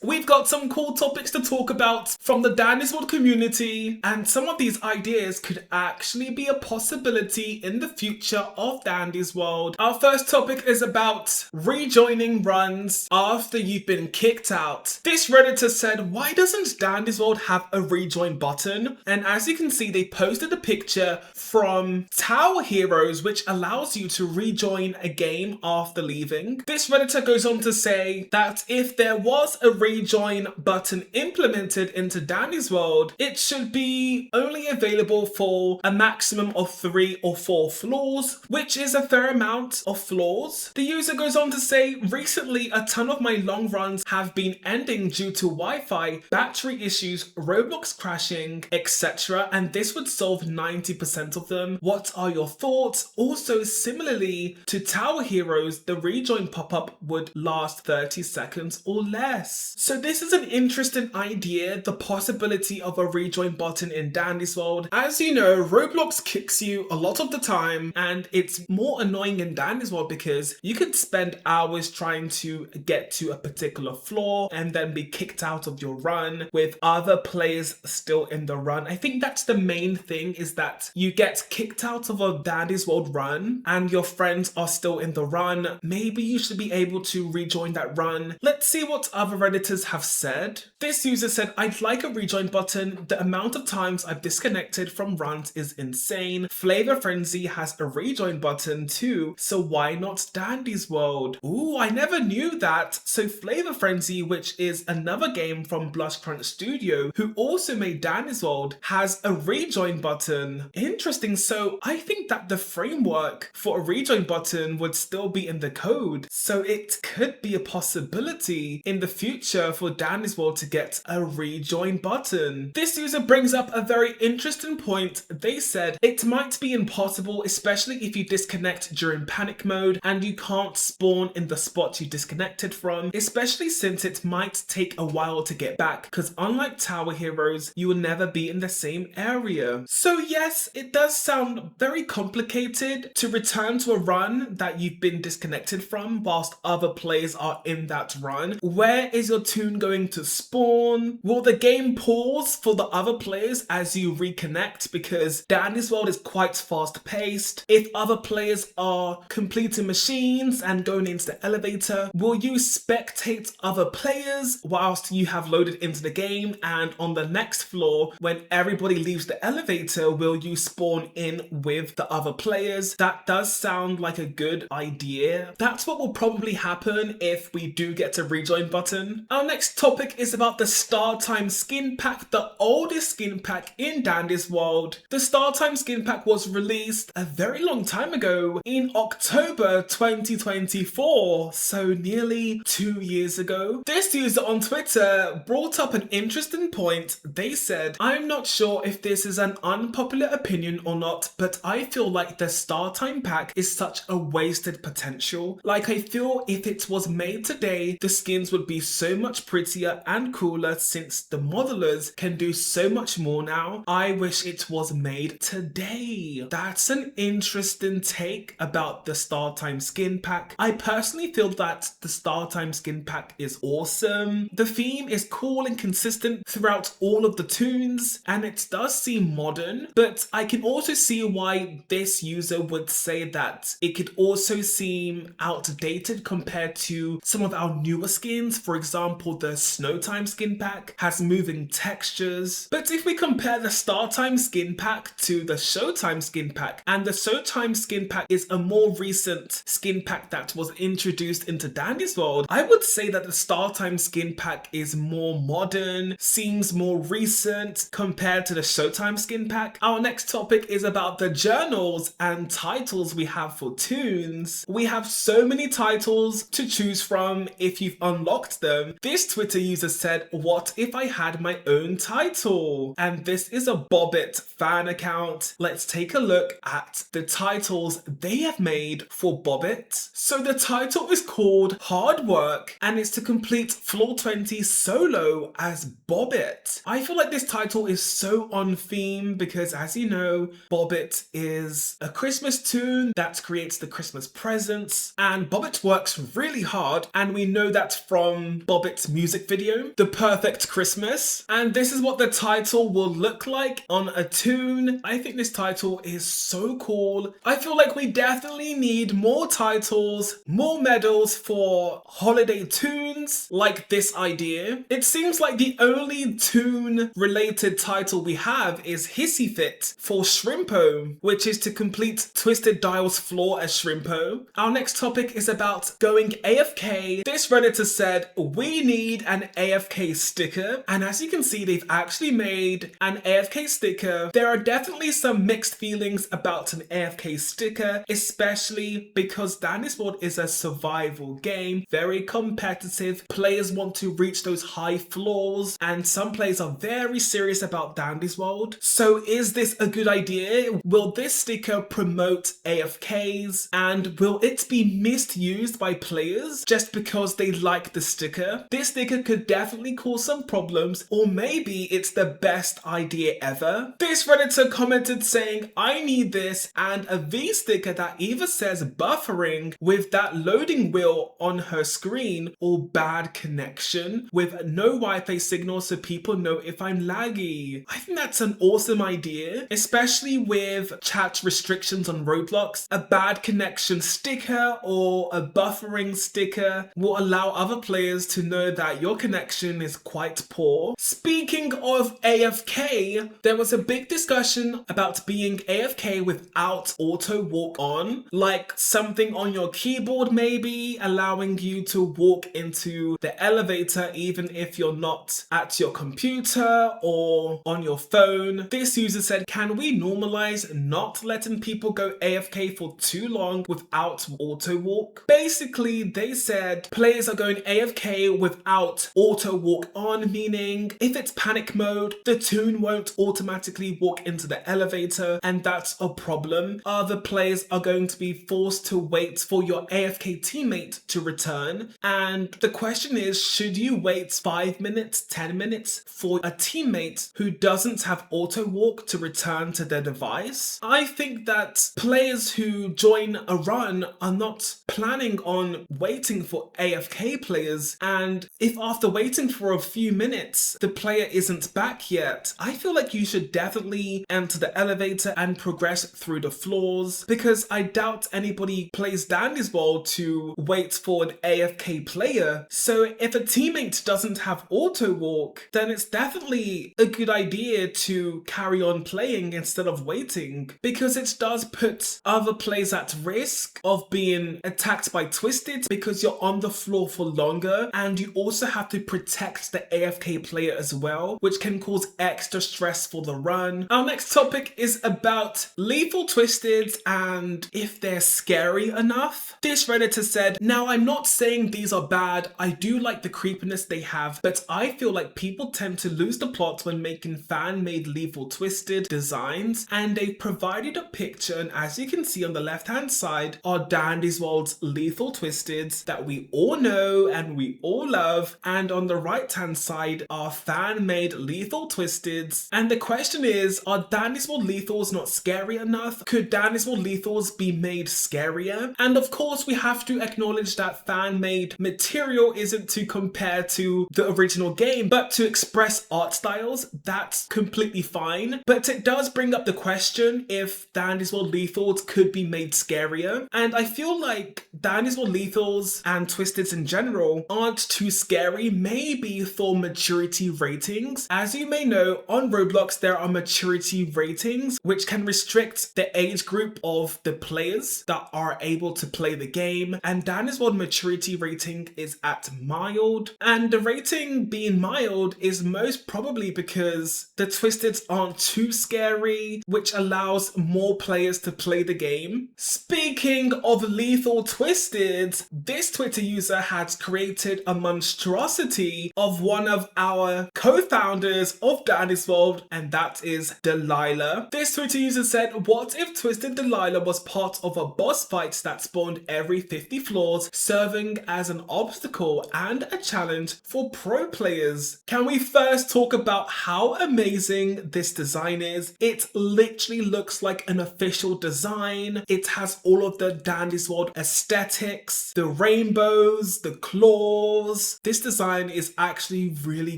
We've got some cool topics to talk about from the Danny's World community, and some of these ideas could actually be a possibility in the future of Dandy's World. Our first topic is about rejoining runs after you've been kicked out. This Redditor said, why doesn't Dandy's World have a rejoin button? And as you can see, they posted a picture from Tower Heroes, which allows you to rejoin a game after leaving. This Redditor goes on to say that if there was a rejoin button implemented into Danny's World, it should be only available for a maximum of 3 or 4 floors, which is a fair amount of floors. The user goes on to say, recently a ton of my long runs have been ending due to Wi-Fi, battery issues, Roblox crashing, etc. and this would solve 90% of them. What are your thoughts? Also, similarly to Tower Heroes, the rejoin pop-up would last 30 seconds or less. So this is an interesting idea, the possibility of a rejoin button in Dandy's World. As you know, Roblox kicks you a lot of the time, and it's more annoying in Dandy's World because you could spend hours trying to get to a particular floor and then be kicked out of your run with other players still in the run. I think that's the main thing, is that you get kicked out of a Dandy's World run and your friends are still in the run. Maybe you should be able to rejoin that run. Let's see what other Redditors have said. This user said, I'd like a rejoin button. The amount of times I've disconnected from runs is insane. Flavor Frenzy has a rejoin button too, so why not Dandy's World? Ooh, I never knew that. So Flavor Frenzy, which is another game from Blush Crunch Studio, who also made Dandy's World, has a rejoin button. Interesting. So I think that the framework for a rejoin button would still be in the code. So it could be a possibility in the future for Dandy's World to get a rejoin button. This user brings up a very interesting point. They said it might be impossible, especially if you disconnect during panic mode and you can't spawn in the spot you disconnected from, especially since it might take a while to get back, because unlike Tower Heroes, you will never be in the same area. So yes, it does sound very complicated to return to a run that you've been disconnected from whilst other players are in that run. Where is your tune going to spawn? Will the game pause for the other players as you reconnect? Because Dandy's World is quite fast paced. If other players are completing machines and going into the elevator, will you spectate other players whilst you have loaded into the game? And on the next floor, when everybody leaves the elevator, will you spawn in with the other players? That does sound like a good idea. That's what will probably happen if we do get a rejoin button. Our next topic is about the Startime skin pack, the oldest skin pack in Dandy's World. The Startime skin pack was released a very long time ago in October 2024, so nearly 2 years ago. This user on Twitter brought up an interesting point. They said, I'm not sure if this is an unpopular opinion or not, but I feel like the Startime pack is such a wasted potential. Like, I feel if it was made today, the skins would be so much prettier and cooler since the modelers can do so much more now. I wish it was made today. That's an interesting take about the Startime skin pack. I personally feel that the Startime skin pack is awesome. The theme is cool and consistent throughout all of the tunes, and it does seem modern, but I can also see why this user would say that it could also seem outdated compared to some of our newer skins. For example, the Snowtime skin pack has moving textures. But if we compare the Startime skin pack to the Showtime skin pack, and the Showtime skin pack is a more recent skin pack that was introduced into Dandy's World, I would say that the Startime skin pack is more modern, seems more recent compared to the Showtime skin pack. Our next topic is about the journals and titles we have for tunes. We have so many titles to choose from if you've unlocked them. This Twitter user said, what if I had my own title? And this is a Bobbit fan account. Let's take a look at the titles they have made for Bobbit. So the title is called Hard Work, and it's to complete Floor 20 solo as Bobbit. I feel like this title is so on theme because, as you know, Bobbit is a Christmas tune that creates the Christmas presents, and Bobbit works really hard, and we know that from Bobbit its music video, The Perfect Christmas. And this is what the title will look like on a tune. I think this title is so cool. I feel like we definitely need more titles, more medals for holiday tunes like this idea. It seems like the only tune related title we have is Hissy Fit for Shrimpo, which is to complete Twisted Dial's floor as Shrimpo. Our next topic is about going AFK. This Redditor said, we need an AFK sticker. And as you can see, they've actually made an AFK sticker. There are definitely some mixed feelings about an AFK sticker, especially because Dandy's World is a survival game, very competitive. Players want to reach those high floors, and some players are very serious about Dandy's World. So is this a good idea? Will this sticker promote AFKs, and will it be misused by players just because they like the sticker? This sticker could definitely cause some problems, or maybe it's the best idea ever. This Redditor commented saying, I need this and a V sticker that either says buffering with that loading wheel on her screen or bad connection with no Wi-Fi signal so people know if I'm laggy. I think that's an awesome idea, especially with chat restrictions on Roblox. A bad connection sticker or a buffering sticker will allow other players to know that your connection is quite poor. Speaking of AFK, there was a big discussion about being AFK without auto walk on, like something on your keyboard maybe allowing you to walk into the elevator even if you're not at your computer or on your phone. This user said, can we normalize not letting people go AFK for too long without auto walk? Basically, they said players are going AFK without auto walk on, meaning if it's panic mode, the tune won't automatically walk into the elevator, and that's a problem. Other players are going to be forced to wait for your AFK teammate to return. And the question is, should you wait 5 minutes, 10 minutes for a teammate who doesn't have auto walk to return to their device? I think that players who join a run are not planning on waiting for AFK players, and if after waiting for a few minutes the player isn't back yet, I feel like you should definitely enter the elevator and progress through the floors, because I doubt anybody plays Dandy's World to wait for an AFK player. So if a teammate doesn't have auto walk, then it's definitely a good idea to carry on playing instead of waiting, because it does put other players at risk of being attacked by Twisted because you're on the floor for longer, and you also have to protect the AFK player as well, which can cause extra stress for the run. Our next topic is about lethal Twisted and if they're scary enough. This Redditor said, now I'm not saying these are bad, I do like the creepiness they have, but I feel like people tend to lose the plot when making fan-made lethal Twisted designs, and they've provided a picture, and as you can see on the left hand side are Dandy's World's lethal Twisteds that we all know and we all love, and on the right hand side are fan-made lethal Twisteds. And the question is, are Dandy's World lethals not scary enough? Could Dandy's World lethals be made scarier? And of course we have to acknowledge that fan-made material isn't to compare to the original game, but to express art styles, that's completely fine. But it does bring up the question if Dandy's World lethals could be made scarier. And I feel like Dandy's World lethals and Twisteds in general aren't too scary, maybe for maturity ratings. As you may know, on Roblox there are maturity ratings which can restrict the age group of the players that are able to play the game, and Dandy's World maturity rating is at mild, and the rating being mild is most probably because the Twisteds aren't too scary, which allows more players to play the game. Speaking of lethal Twisteds, this Twitter user has created a monstrosity of one of our co-founders of Dandy's World, and that is Delilah. This Twitter user said, what if Twisted Delilah was part of a boss fight that spawned every 50 floors, serving as an obstacle and a challenge for pro players? Can we first talk about how amazing this design is? It literally looks like an official design. It has all of the Dandy's World aesthetics, the rainbows, the claws, floors. This design is actually really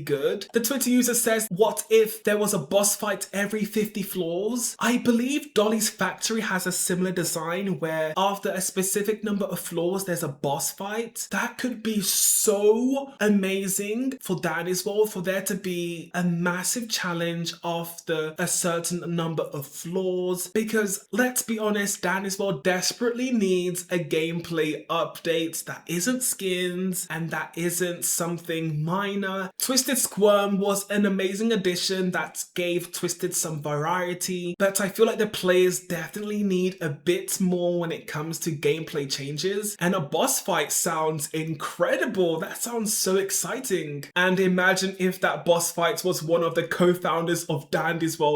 good. The Twitter user says, what if there was a boss fight every 50 floors? I believe Dolly's Factory has a similar design where after a specific number of floors there's a boss fight. That could be so amazing for Danny's World, for there to be a massive challenge after a certain number of floors, because let's be honest, Danny's World desperately needs a gameplay update that isn't skins and that isn't something minor. Twisted Squirm was an amazing addition that gave Twisted some variety, but I feel like the players definitely need a bit more when it comes to gameplay changes, and a boss fight sounds incredible. That sounds so exciting. And imagine if that boss fight was one of the co-founders of Dandy's World.